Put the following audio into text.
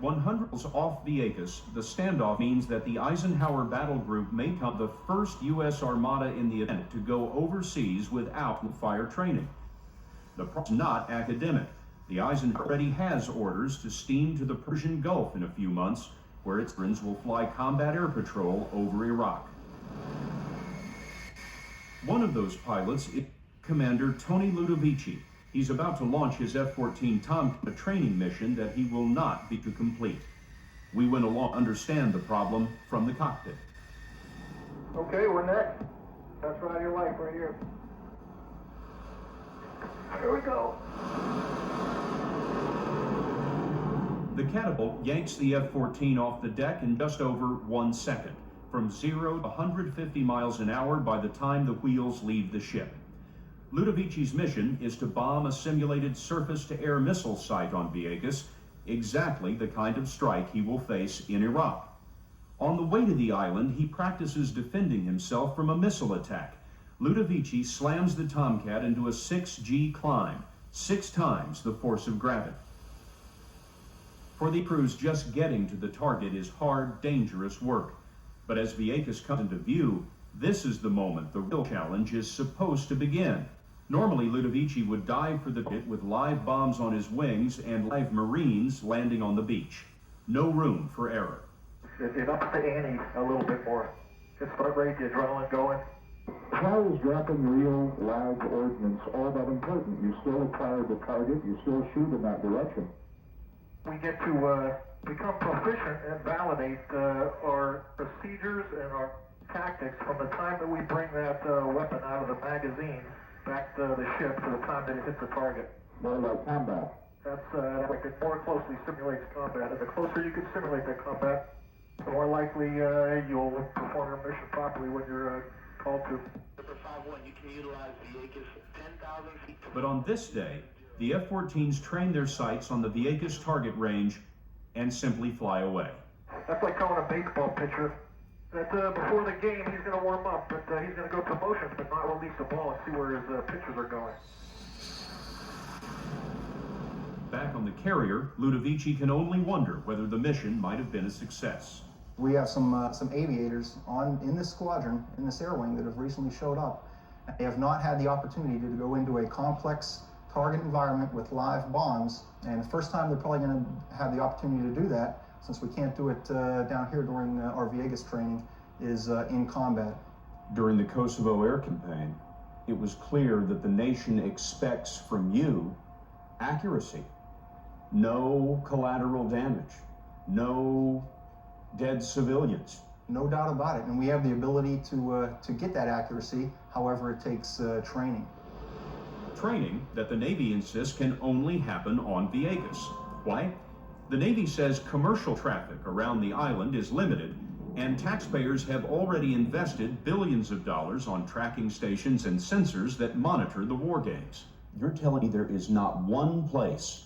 100 miles off Vieques, the standoff means that the Eisenhower Battle Group may become the first U.S. Armada in the event to go overseas without fire training. The problem is not academic. The Eisenhower already has orders to steam to the Persian Gulf in a few months, where its friends will fly combat air patrol over Iraq. One of those pilots is Commander Tony Ludovici. He's about to launch his F-14 Tomcat training mission that he will not be to complete. We went along to understand the problem from the cockpit. Okay, we're next. That's right, your life right here. Here we go. The catapult yanks the F-14 off the deck in just over 1 second, from 0 to 150 miles an hour by the time the wheels leave the ship. Ludovici's mission is to bomb a simulated surface-to-air missile site on Vieques, exactly the kind of strike he will face in Iraq. On the way to the island, he practices defending himself from a missile attack. Ludovici slams the Tomcat into a 6G climb, 6 times the force of gravity. For the crews, just getting to the target is hard, dangerous work. But as Vieques comes into view, this is the moment the real challenge is supposed to begin. Normally, Ludovici would dive for the target with live bombs on his wings and live Marines landing on the beach. No room for error. It ups the ante a little bit more. Just start rate, the adrenaline going. How is dropping real live ordnance all that important? You still acquire the target, you still shoot in that direction. We get to become proficient and validate our procedures and our tactics from the time that we bring that weapon out of the magazine back to the ship to the time that it hits the target. More like combat. That's like it more closely simulates combat. And the closer you can simulate that combat, the more likely you'll perform your mission properly when you're called to. Number 5-1, you can utilize Vieques 10,000 feet. But on this day, the F-14s train their sights on the Vieques target range and simply fly away. That's like calling a baseball pitcher that before the game he's going to warm up, but he's going to go to motions but not release the ball and see where his pitchers are going. Back on the carrier, Ludovici can only wonder whether the mission might have been a success. We have some aviators in this squadron, in this air wing, that have recently showed up. They have not had the opportunity to go into a complex target environment with live bombs, and the first time they're probably going to have the opportunity to do that, since we can't do it down here during our Vieques training, is in combat. During the Kosovo air campaign, it was clear that the nation expects from you accuracy. No collateral damage, no dead civilians. No doubt about it, and we have the ability to get that accuracy, however it takes training. Training that the Navy insists can only happen on Vieques. Why? The Navy says commercial traffic around the island is limited, and taxpayers have already invested billions of dollars on tracking stations and sensors that monitor the war games. You're telling me there is not one place